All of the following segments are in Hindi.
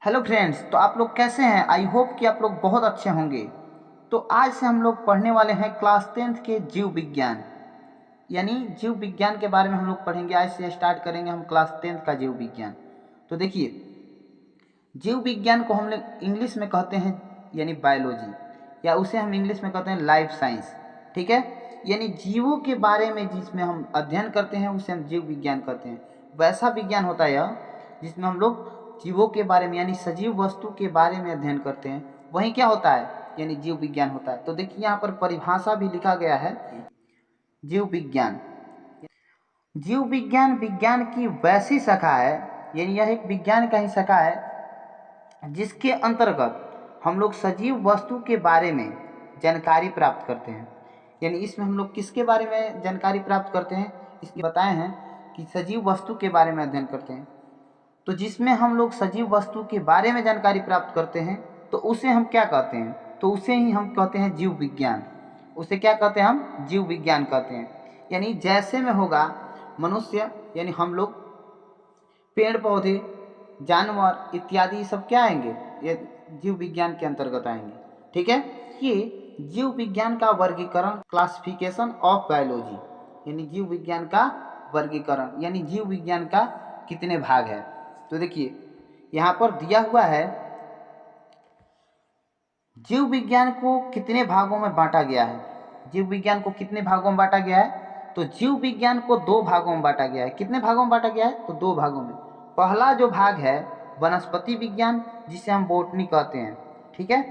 हेलो फ्रेंड्स, तो आप लोग कैसे हैं। आई होप कि आप लोग बहुत अच्छे होंगे। तो आज से हम लोग पढ़ने वाले हैं क्लास 10th के जीव विज्ञान, यानी जीव विज्ञान के बारे में हम लोग पढ़ेंगे। आज से स्टार्ट करेंगे हम क्लास 10th का जीव विज्ञान। तो देखिए, जीव विज्ञान को हम लोग इंग्लिश में कहते हैं यानी बायोलॉजी, या उसे हम इंग्लिश में कहते हैं लाइफ साइंस। ठीक है, यानी जीवों के बारे में जिसमें हम अध्ययन करते हैं उसे हम जीव विज्ञान कहते हैं। वैसा विज्ञान होता है यह जिसमें हम लोग जीवों के बारे में यानी सजीव वस्तु के बारे में अध्ययन करते हैं, वही क्या होता है यानी जीव विज्ञान होता है। तो देखिए, यहाँ पर परिभाषा भी लिखा गया है। जीव विज्ञान, जीव विज्ञान विज्ञान की वैसी शाखा है, यानी यह एक विज्ञान का ही शाखा है जिसके अंतर्गत हम लोग सजीव वस्तु के बारे में जानकारी प्राप्त करते हैं। यानी इसमें हम लोग किसके बारे में जानकारी प्राप्त करते हैं, इसके बताए हैं कि सजीव वस्तु के बारे में अध्ययन करते हैं। तो जिसमें हम लोग सजीव वस्तु के बारे में जानकारी प्राप्त करते हैं तो उसे हम क्या कहते हैं, तो उसे ही हम कहते हैं जीव विज्ञान। उसे क्या कहते हैं, हम जीव विज्ञान कहते हैं। यानी जैसे में होगा मनुष्य यानी हम लोग, पेड़ पौधे, जानवर इत्यादि सब क्या आएंगे, ये जीव विज्ञान के अंतर्गत आएंगे। ठीक है, ये जीव विज्ञान का वर्गीकरण, क्लासिफिकेशन ऑफ बायोलॉजी, यानी जीव विज्ञान का वर्गीकरण, यानी जीव विज्ञान का कितने भाग है। तो देखिए, यहाँ पर दिया हुआ है जीव विज्ञान को कितने भागों में बांटा गया है। जीव विज्ञान को कितने भागों में बांटा गया है, तो जीव विज्ञान को 2 भागों में बांटा गया है। कितने भागों में बांटा गया है, तो 2 भागों में। पहला जो भाग है वनस्पति विज्ञान, जिसे हम बॉटनी कहते हैं। ठीक है,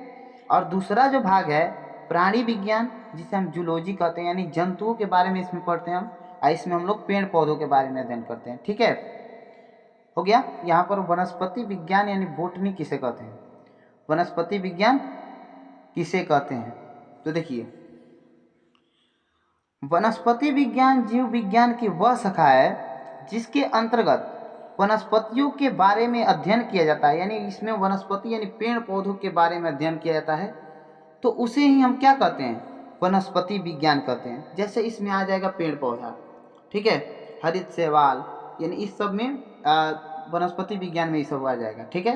और दूसरा जो भाग है प्राणी विज्ञान, जिसे हम जूलॉजी कहते हैं, यानी जंतुओं के बारे में इसमें पढ़ते हैं हम। इसमें हम लोग पेड़ पौधों के बारे में अध्ययन करते हैं। ठीक है, हो गया। यहाँ पर वनस्पति विज्ञान यानी बॉटनी किसे कहते हैं, वनस्पति विज्ञान किसे कहते हैं। तो देखिए, वनस्पति विज्ञान जीव विज्ञान की वह शाखा है जिसके अंतर्गत वनस्पतियों के बारे में अध्ययन किया जाता है। यानी इसमें वनस्पति यानी पेड़ पौधों के बारे में अध्ययन किया जाता है, तो उसे ही हम क्या कहते हैं, वनस्पति विज्ञान कहते हैं। जैसे इसमें आ जाएगा पेड़ पौधा, ठीक है, हरित शैवाल, यानी इस सब में वनस्पति विज्ञान में ये सब आ जाएगा। ठीक है,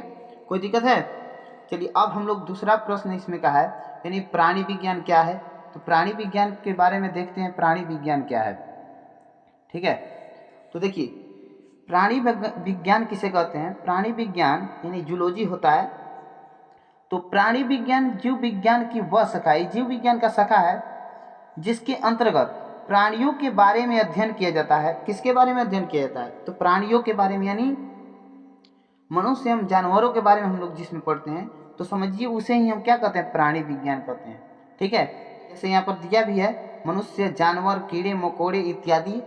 कोई दिक्कत है। चलिए, अब हम लोग दूसरा प्रश्न इसमें का है, यानी प्राणी विज्ञान क्या है। तो प्राणी विज्ञान के बारे में देखते हैं, प्राणी विज्ञान क्या है। ठीक है, तो देखिए, प्राणी विज्ञान किसे कहते हैं। प्राणी विज्ञान यानी जूलॉजी होता है। तो प्राणी विज्ञान जीव विज्ञान की वह शाखा है, जीव विज्ञान का शाखा है जिसके अंतर्गत प्राणियों के बारे में अध्ययन किया जाता है। किसके बारे में अध्ययन किया जाता है, तो प्राणियों के बारे में, यानी मनुष्य एवं जानवरों के बारे में हम लोग जिसमें पढ़ते हैं, तो समझिए उसे ही हम क्या कहते हैं, प्राणी विज्ञान कहते हैं। ठीक है, जैसे यहाँ पर दिया भी है, मनुष्य, जानवर, कीड़े मकोड़े इत्यादि,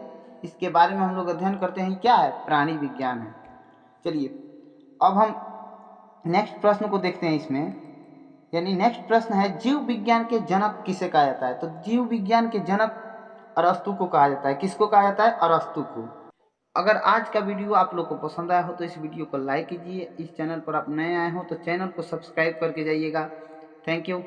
इसके बारे में हम लोग अध्ययन करते हैं, क्या है, प्राणी विज्ञान है। चलिए, अब हम नेक्स्ट प्रश्न को देखते हैं इसमें। यानी नेक्स्ट प्रश्न है, जीव विज्ञान के जनक किसे कहा जाता है। तो जीव विज्ञान के जनक अरस्तु को कहा जाता है। किसको कहा जाता है, अरस्तु को। अगर आज का वीडियो आप लोग को पसंद आया हो तो इस वीडियो को लाइक कीजिए। इस चैनल पर आप नए आए हो तो चैनल को सब्सक्राइब करके जाइएगा। Thank you.